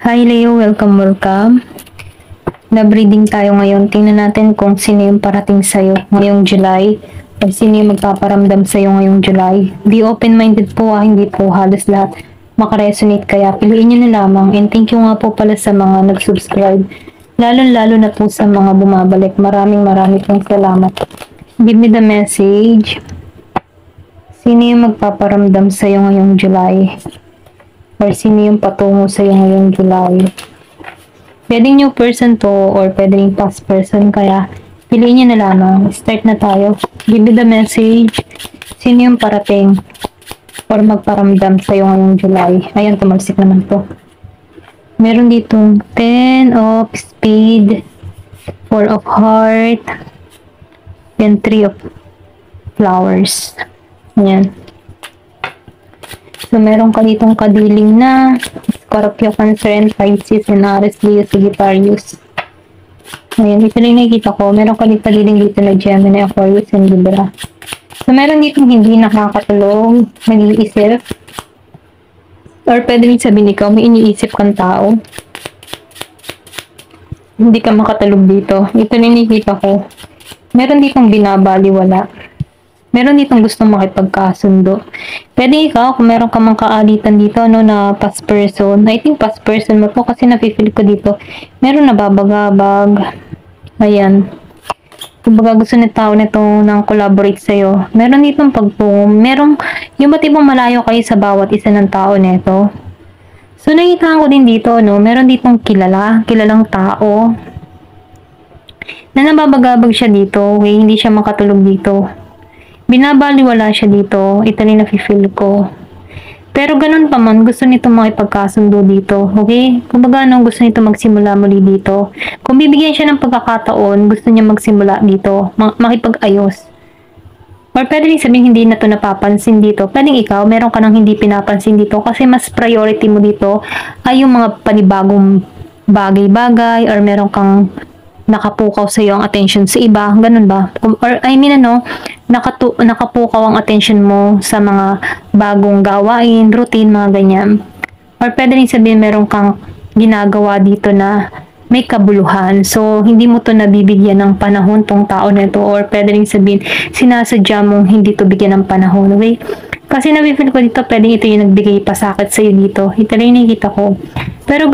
Hi Leo, welcome. Na-breeding tayo ngayon. Tingnan natin kung sino yung parating sa'yo ngayong July o sino yung magpaparamdam sa'yo ngayong July. Be open-minded po hindi po halos lahat makaresonate kaya piliin nyo na lamang. And thank you nga po pala sa mga nag-subscribe. Lalo na po sa mga bumabalik. Maraming pong salamat. Give me the message. Sino yung magpaparamdam sa'yo ngayong July? Or sino yung patungo sa'yo ngayong July? Pwedeng new person to or pwedeng past person kaya piliin nyo na lamang. Start na tayo. Give me the message. Sino yung parating or magparamdam sa'yo ngayong July? Ayan, tumalsik naman to. Meron ditong 10 of Spade, 4 of Heart, and 3 of Flowers. Ayan. So, meron ka ditong kadiling na Scorpio, Cancer, Pisces, and Aries, Leo, Sagittarius. Ayan, ito lang nakikita ko. Meron ka dito kadiling dito na Gemini, Aquarius, and Libra. So, meron ditong hindi nakakatulog, nag-iisip. Or pwede rin sabihin ikaw, may iniisip kang tao. Hindi ka makatulog dito. Ito lang nakikita ko. Meron ditong binabaliwala. Meron ditong gustong makipagkasundo. Pwede ikaw, kung meron ka mang kaalitan dito, na past person. I think past person mo po kasi napipil ko dito. Meron nababagabag. Ayan. Kumbaga gusto ni tao nito nang collaborate sa'yo. Meron ditong pagpungo. Yung ba't ibang malayo kayo sa bawat isa ng tao nito. So, nakita ko din dito, meron ditong kilalang tao. Na nababagabag siya dito. Okay, hindi siya makatulog dito. Binabaliwala siya dito. Ito na nafe-feel ko. Pero ganun pa man, gusto nito makipagkasundo dito. Okay? Kumbaga, gusto nito magsimula muli dito. Kung bibigyan siya ng pagkakataon, gusto niya magsimula dito. Makipag-ayos. Or pwede rin sabihin hindi na to napapansin dito. Pwedeng ikaw, meron ka nang hindi pinapansin dito kasi mas priority mo dito ay yung mga panibagong bagay-bagay or meron kang nakapukaw sa iyo ang attention sa iba, ganun ba? Or I mean nakapukaw ang attention mo sa mga bagong gawain, routine, mga ganyan. Or pwede rin sabihin meron kang ginagawa dito na may kabuluhan. So, hindi mo to nabibigyan ng panahon tong tao na ito. Or pwede rin sabihin, sinasadya mong hindi to bigyan ng panahon. Okay? Kasi nabifeel ko dito, pwede ito yung nagbigay pasakit sa'yo dito. Ito lang nakikita ko. Pero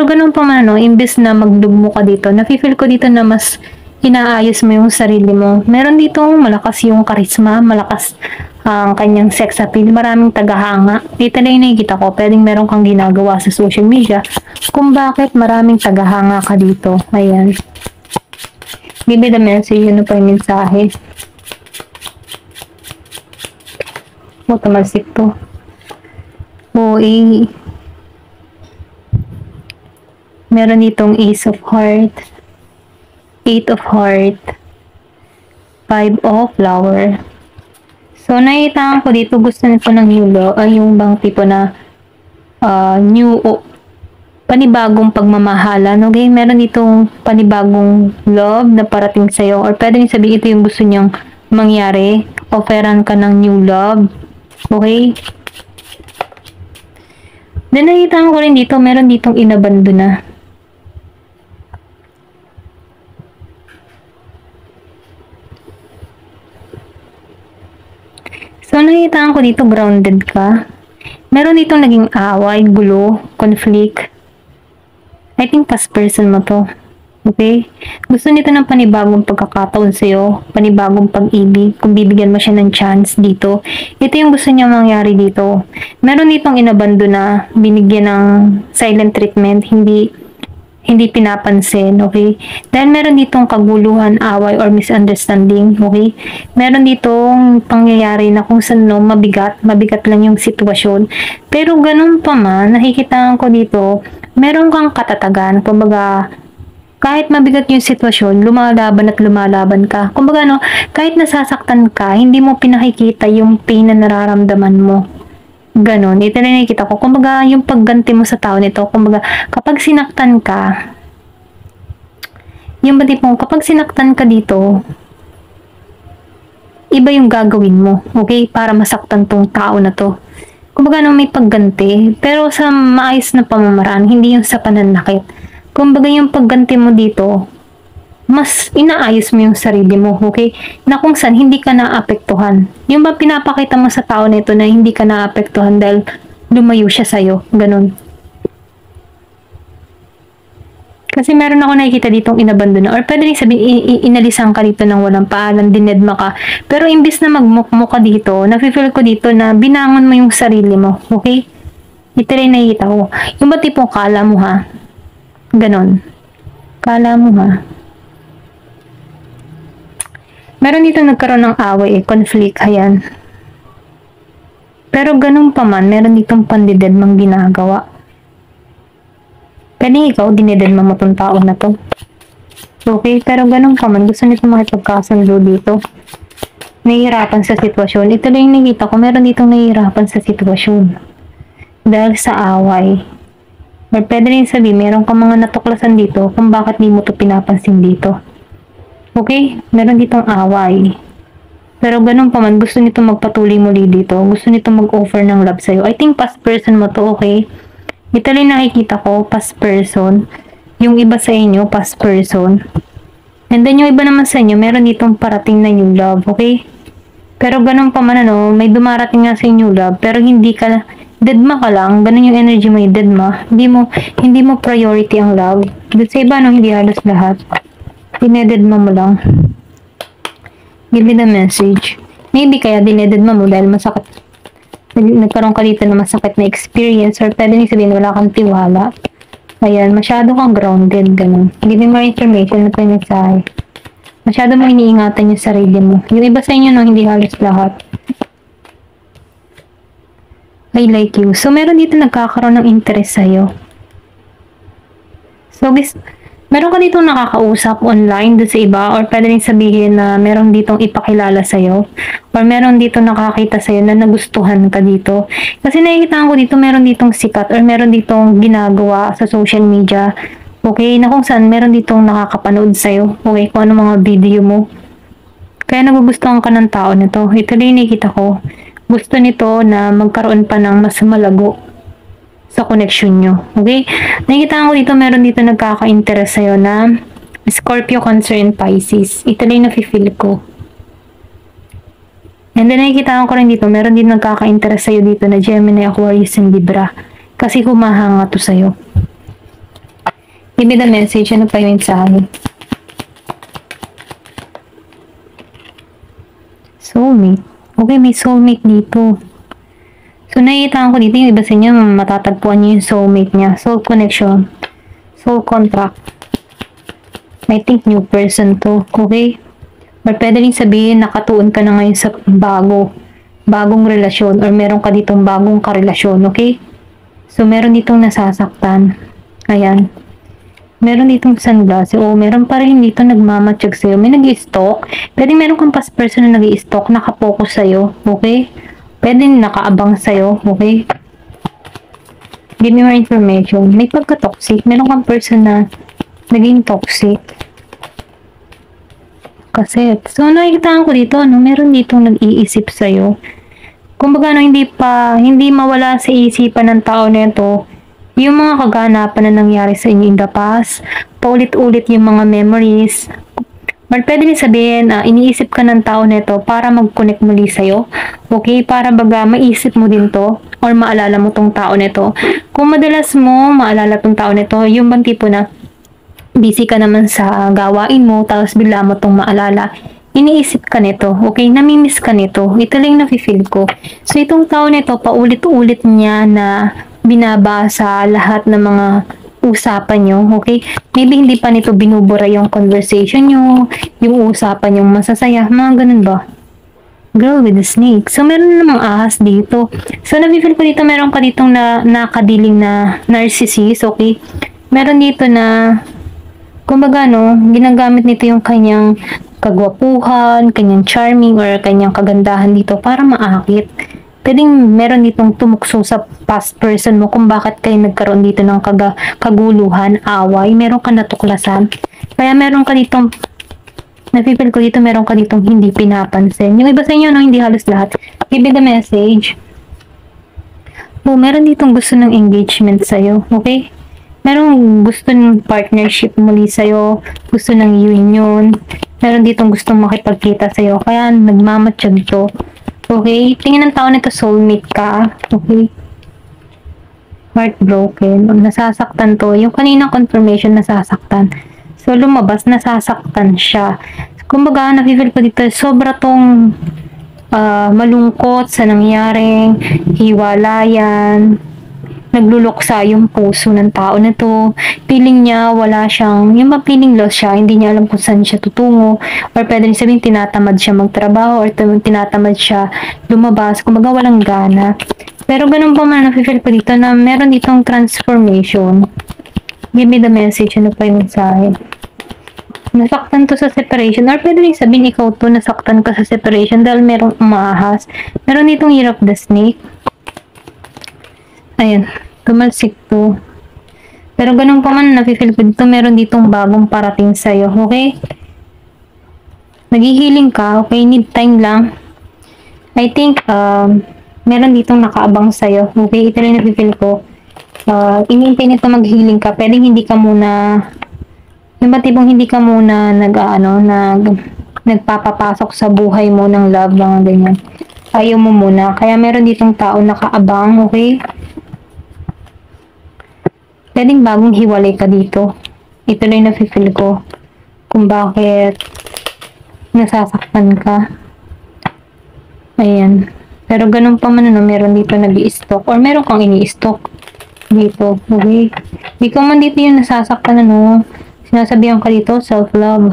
ganun pa man, imbes na magdugmo ka dito, nafe-feel ko dito na mas inaayos mo yung sarili mo. Meron dito malakas yung karisma, malakas ang kanyang sex appeal, maraming tagahanga. Dito lang nakikita ko, pwedeng meron kang ginagawa sa social media kung bakit maraming tagahanga ka dito. Ayan. Give me the message, yun pa yung mensahe. Tumalsik to. Meron ditong Ace of Heart, 8 of Heart, 5 of Flower. So, nakita ko dito, gusto nito ng new love, yung bang tipo na panibagong pagmamahalan. Okay? Meron ditong panibagong love na parating sa'yo. Or pwede rin sabihin ito yung gusto niyang mangyari. Offeran ka ng new love. Okay? Then, nakita ko rin dito, meron ditong inabando na. So, nakita ko dito, grounded ka. Meron ditong naging away, gulo, conflict. I think past person mo to. Okay? Gusto nito ng panibagong pagkakataon sa'yo, panibagong pag-ibig, kung bibigyan mo siya ng chance dito. Ito yung gusto niya mangyari dito. Meron ditong inabando na, binigyan ng silent treatment, hindi pinapansin, okay? Dahil meron ditong kaguluhan, away, or misunderstanding, okay? Meron ditong pangyayari na kung saan mabigat lang yung sitwasyon. Pero ganun pa man, nakikita ko dito, meron kang katatagan, kumbaga, kahit mabigat yung sitwasyon, lumalaban ka. Kumbaga, kahit nasasaktan ka, hindi mo pinakikita yung pain na nararamdaman mo. Ganon. Ito na nakikita ko. Kumbaga, yung pagganti mo sa tao nito, kumbaga, kapag sinaktan ka, kapag sinaktan ka dito, iba yung gagawin mo. Okay? Para masaktan tong tao na to. kumbaga no, may pagganti, pero sa maayos na pamamaraan, hindi yung sa pananakit. Kumbaga yung pagganti mo dito, mas inaayos mo yung sarili mo, okay? Na kung saan hindi ka naapektuhan. Yung ba pinapakita mo sa tao nito na hindi ka naapektuhan dahil lumayo siya sa'yo, ganun. Kasi meron ako nakikita ditong inabandon na, or pwede rin sabihin, inalisan ka dito ng walang paalam, dinedma ka. Pero imbis na magmukmo ka dito, nafe-feel ko dito na binangon mo yung sarili mo, okay? Ito rin nakikita ko. Yung ba tipong kala mo ha? Ganon. Kala mo ha? Meron dito nagkaroon ng away, conflict, ayan. Pero ganun pa man, meron ditong pandidedmang ginagawa. Pwede ikaw, dinededma mo tong tao na to. Okay, pero ganun pa man, gusto nito makipagkasundo dito. Nahihirapan sa sitwasyon. Ito lang yung nakita ko, meron ditong nahihirapan sa sitwasyon. Dahil sa away. Or pwede rin sabihin, meron ka mga natuklasan dito kung bakit di mo to pinapansin dito. Okay? Meron ditong away. Pero ganun pa man, gusto nito magpatuloy muli dito. Gusto nito mag-offer ng love sa'yo. I think past person mo to, okay? Ito rin nakikita ko, past person. Yung iba sa inyo, past person. And then yung iba naman sa inyo, meron ditong parating na new love, okay? Pero ganun pa man ano, may dumarating nga sa new love, pero hindi ka, deadma ka lang, ganun yung energy mo, yung deadma. Hindi mo priority ang love. Sa iba, no, hindi halos lahat. Dinededma mo lang. Give me the message. Maybe kaya dinededma mo dahil masakit. Nagkaroon ka dito na masakit na experience or pwede nyo sabihin wala kang tiwala. Ayan, masyado kang grounded, ganun. Give me more information na pwede mensahe. Masyado mo iniingatan yung sarili mo. Yung iba sa inyo, no, hindi halos lahat. I like you. So, meron dito nagkakaroon ng interest sa'yo. So, guys, meron ka ditong nakakausap online doon sa iba or pwede rin sabihin na meron ditong ipakilala sa'yo or meron ditong nakakita sa'yo na nagustuhan ka dito. Kasi nakikita ko dito meron ditong sikat or meron ditong ginagawa sa social media. Okay, na kung saan meron ditong nakakapanood sa'yo. Okay, kung ano mga video mo. Kaya nagugustuhan ka ng tao nito. Ito rin nakikita ko. Gusto nito na magkaroon pa ng mas malago sa connection nyo. Okay? Nakikita ko dito, meron dito nagkaka-interest sa'yo na Scorpio, Cancer, and Pisces. Ito lang yung nafe-feel ko. And then nakikita ko rin dito, meron din nagkaka-interest sa'yo dito na Gemini, Aquarius, and Libra. Kasi humahanga to sa'yo. Give me the message. Ano pa yung mensahe? Soulmate. Okay, may soulmate dito. So, nakikita ko dito yung iba sa inyo, matatagpuan niyo yung soulmate niya. Soul connection. Soul contract. I think new person to. Okay? But pwede rin sabihin, nakatuon ka na ngayon sa bagong relasyon or meron ka ditong bagong karelasyon. Okay? So, meron ditong nasasaktan. Ayan. Meron ditong sunglass. O, meron pa rin dito nagmamatsyag sa'yo. May nag-i-stalk. Pwede meron kang past person na nag-i-stalk, nakapokus sa'yo. Okay? Pwede nakaabang sa'yo, okay? Give me more information. May pagka-toxic. Meron kang person na naging toxic. Kasi, so nakikita ko dito, no, meron ditong nag-iisip sa'yo. Kumbaga, no, hindi mawala sa isipan ng tao nito yung mga kaganapan na nangyari sa inyo in the past. Paulit-ulit yung mga memories. But pwede rin sabihin, iniisip ka ng tao nito para mag-connect muli sa'yo. Okay? Para baga maisip mo din to or maalala mo tong tao nito. Kung madalas mo maalala tong tao nito, yung bang tipo na busy ka naman sa gawain mo, tapos bigla mo tong maalala, iniisip ka nito. Okay? Namimiss ka nito. Ito lang yung nafe-feel ko. So, itong tao nito, paulit-ulit niya na binabasa lahat ng mga usapan nyo, okay? Maybe hindi pa nito binubura yung conversation nyo, yung usapan yung masasaya, mga ganun ba? Girl with the snake. So, meron namang ahas dito. So, nafe-feel ko dito, meron ka ditong nakadiling na narcissist, okay? Meron dito na, kumbaga, no, ginagamit nito yung kanyang kagwapuhan, kanyang charming, or kanyang kagandahan dito para maakit. Pwedeng meron ditong tumukso sa past person mo kung bakit kayo nagkaroon dito ng kaguluhan, away, meron ka natuklasan. Kaya meron ka ditong, napipil ko dito, meron ka ditong hindi pinapansin. Yung iba sa inyo, no, hindi halos lahat. Give me the message. Oh, meron ditong gusto ng engagement sa'yo, okay? Merong gusto ng partnership muli sa'yo, gusto ng union, meron ditong gustong makipagkita sa'yo, kaya nagmamatsyag to. Okay? Tingin ng tao na ito, soulmate ka, okay? Heartbroken, nasasaktan to. Yung kaninang confirmation, nasasaktan. So, lumabas, nasasaktan siya. Kumbaga, nafe-feel ko dito, sobra tong malungkot sa nangyaring hiwalayan, nagluluksa yung puso ng tao na to. Feeling niya wala siyang, yung feeling lost siya, hindi niya alam kung saan siya tutungo, or pwede rin sabihin tinatamad siya magtrabaho, or tinatamad siya lumabas, kumbaga walang gana. Pero ganun pa man, nafe-feel ko dito na meron ditong transformation. Give me the message, ano pa yung mensahe? Nasaktan to sa separation, or pwede rin sabihin ikaw to, nasaktan ka sa separation dahil merong umahas. Meron ditong Year of the Snake. Ayan, tumalsik to. Pero ganun pa man, nafe-feel ko dito, meron ditong bagong parating sa'yo, okay? Naghihiling ka, okay? Need time lang. I think, meron ditong nakaabang sa'yo, okay? Ito rin nafe-feel ko. Inintay nito mag-healing ka, pwedeng hindi ka muna, yung ba tipong hindi ka muna nagpapapasok sa buhay mo ng love, mga ganyan. Ayaw mo muna. Kaya meron ditong tao nakaabang, okay? Pwedeng bagong hiwalay ka dito. Ito lang yung nafe-feel ko. Kung bakit nasasaktan ka. Ayan. Pero ganun pa man, meron dito nag-i-stalk, or meron kang ini-stalk dito, okay? Di ka man dito yung nasasaktan, sinasabihan ka dito, self-love.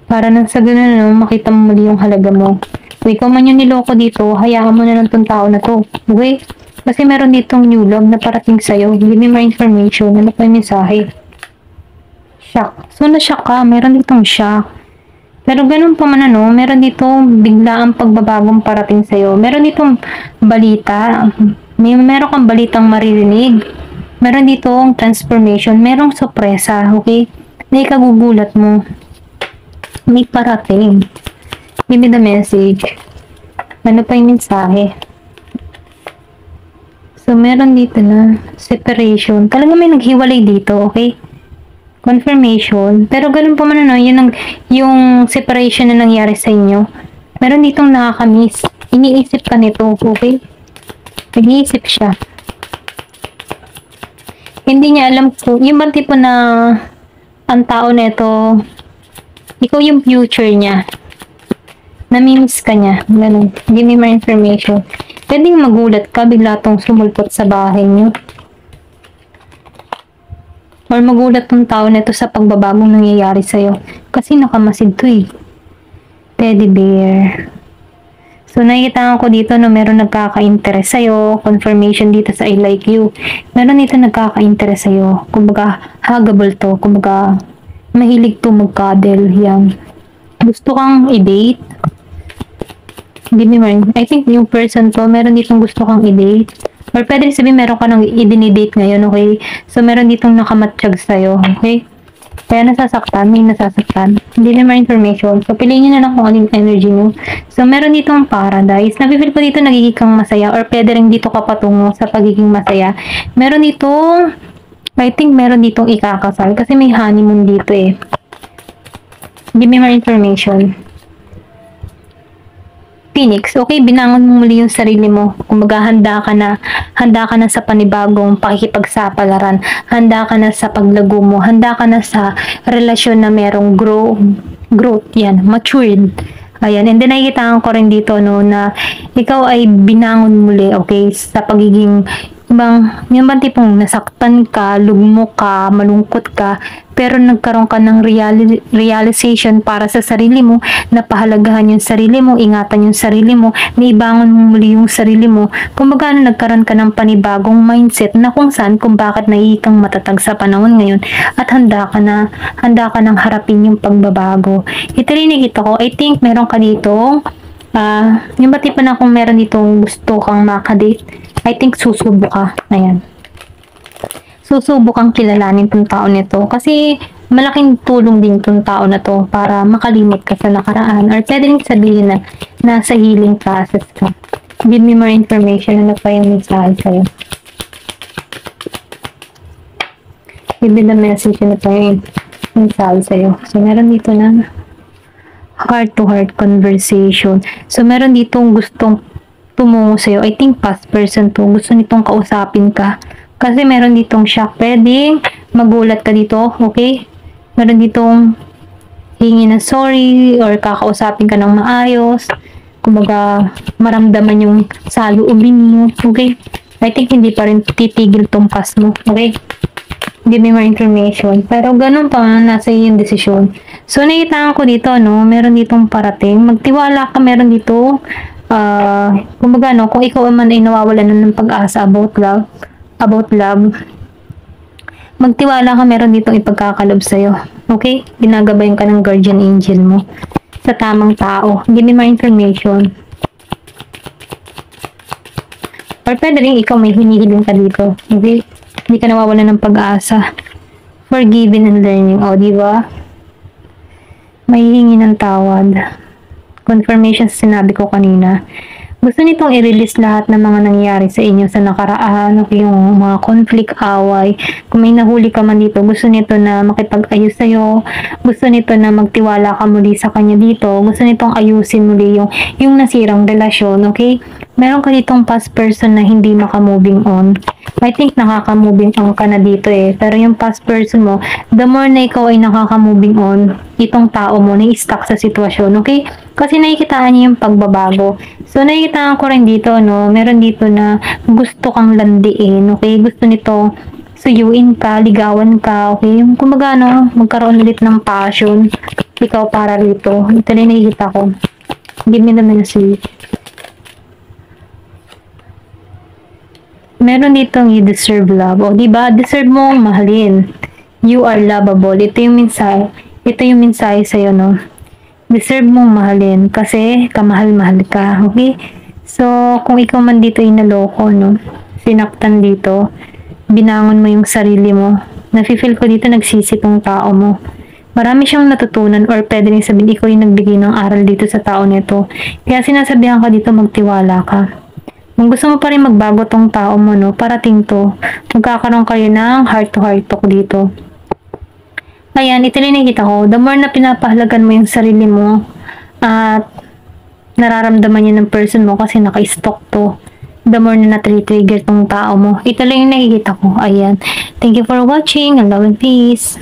Para nang sa ganun, makita mo muli yung halaga mo. Kung ikaw man yung niloko dito, hayaan mo na lang tong tao na to. Okay? Kasi meron ditong new love na parating sa'yo. Give me more information. Ano pa yung mensahe? Shock. So, na-shock ka. Meron ditong shock. Pero ganun pa man, meron ditong biglaang pagbabagong parating sa'yo. Meron ditong balita. Meron kang balitang maririnig. Meron ditong transformation. Merong sorpresa, okay? Na ikagugulat mo. May parating. Give me the message. Ano pa yung mensahe? So, meron dito na separation. Talaga may naghiwalay dito, okay? Confirmation. Pero ganun pa man, yung separation na nangyari sa inyo. Meron ditong nakakamiss. Iniisip ka nito, okay? Nag-iisip siya. Hindi niya alam kung, yung bang tipo na ang tao na ito, ikaw yung future niya. Namimiss ka niya. Ganun. Give me more information. Pwedeng magulat ka, bigla tong sumulpot sa bahay niyo. Or magulat tong tao na ito sa pagbabagong nangyayari sa'yo. Kasi nakamasid to eh. Teddy bear. So, nakikita ko dito na meron nagkaka-interest sa'yo. Confirmation dito sa I like you. Meron dito nagkaka-interest sa'yo. Kumbaga, huggable to. Kumbaga, mahilig to mag-cuddle. Yan. Gusto kang i-date. Give me more. I think yung person to, meron ditong gusto kang i-date. Or pwede sabihin meron ka nang i-date ngayon, okay? So, meron ditong nakamatsyag sa'yo, okay? Kaya nasasaktan, may nasasaktan. Hindi naman information. So, piliin nyo na lang kung anong energy nyo. So, meron ditong paradise. Nabifeel ko dito nagiging kang masaya, or pwede rin dito ka patungo sa pagiging masaya. Meron ditong, I think meron ditong ikakasal. Kasi may honeymoon dito eh. Give me more information. Phoenix, okay, binangon mo muli yung sarili mo. Kumbaga, handa ka na sa panibagong pakikipagsapalaran. Handa ka na sa paglago mo. Handa ka na sa relasyon na merong growth, yan, matured. Ayan, and then nakikita ko rin dito, na ikaw ay binangon muli, okay, sa pagiging, yung bang tipong nasaktan ka, lugmo ka, malungkot ka, pero nagkaroon ka ng realization para sa sarili mo, na pahalagahan yung sarili mo, ingatan yung sarili mo, naibangon mo muli yung sarili mo. Kumbaga, nagkaroon ka ng panibagong mindset na kung saan, kung bakit naiikang matatag sa panahon ngayon, at handa ka nang harapin yung pagbabago. Ito rin nakita ko, I think meron ka dito, yung ba tipo na kung meron ditong gusto kang makadate, I think susubo ka. Ayan. Susubok kang kilalanin tong tao nito kasi malaking tulong din tong tao na to para makalimot ka sa nakaraan, or pwede rin sabihin na nasa healing process ka. Give me more information. Ano pa yung mensahe sa'yo? Give me the message. Ano pa yung mensahe sa'yo? So, meron dito na heart-to-heart conversation. So, meron ditong gustong tumungo sa'yo. I think past person to. Gusto nitong kausapin ka. Kasi meron ditong shock. Pwedeng magulat ka dito. Okay? Meron ditong hingi na sorry or kakausapin ka ng maayos. Kumbaga, maramdaman yung saloobin mo. Okay? I think hindi pa rin titigil tong past mo. Okay? Give me more information. Pero ganun pa, nasa yung desisyon. So, nakita ko dito, no, meron ditong parating. Magtiwala ka, meron dito, kumbaga, no, kung ikaw man ay nawawalan na ng pag-asa about love, magtiwala ka, meron ditong ipagkakalob sa'yo. Okay? Ginagabayan ka ng guardian angel mo sa tamang tao. Give me more information. Or pwede rin ikaw may hinihiling ka dito. Okay? Hindi ka nawawalan ng pag-asa. Forgiving and learning. O, di ba? May hihingi ng tawad. Confirmation sa sinabi ko kanina. Gusto nitong i-release lahat ng mga nangyari sa inyo sa nakaraan, yung mga conflict, away. Kung may nahuli ka man dito, gusto nito na makipag-ayos sa'yo. Gusto nito na magtiwala ka muli sa kanya dito. Gusto nitong ayusin muli yung nasirang relasyon, okay? Meron ka ditong past person na hindi maka-moving on. I think nakaka-moving on ka na dito eh. Pero yung past person mo, the more na ikaw ay nakaka-moving on, itong tao mo na-stuck sa sitwasyon, okay? Kasi nakikitaan niya yung pagbabago. So, nakikitaan ko rin dito, no? Meron dito na gusto kang landiin, okay? Gusto nito suyuin ka, ligawan ka, okay? Yung kumbaga, no? Magkaroon ulit ng passion. Ikaw para rito. Ito na yung nakikita ko. Give me the message. Meron ditong you deserve love. O, diba? Deserve mong mahalin. You are lovable. Ito yung mensahe. Ito yung mensahe sa'yo, no? Deserve mong mahalin kasi kamahal-mahal ka. Okay? So, kung ikaw man dito ay naloko, no? Sinaktan dito, binangon mo yung sarili mo. Nafe-feel ko dito nagsisi tong tao mo. Marami siyang natutunan or pwede rin sabihin ikaw yung nagbigay ng aral dito sa tao nito. Kaya sinasabihan ka dito magtiwala ka. Kung gusto mo pa rin magbago tong tao mo, no, parating to, magkakaroon kayo ng heart-to-heart talk dito. Ayan, ito rin nakikita ko. The more na pinapahalagan mo yung sarili mo at nararamdaman yun ng person mo kasi naka-stalk to, the more na na-trigger tong tao mo. Ito lang yung nakikita ko. Ayan. Thank you for watching. And love and peace.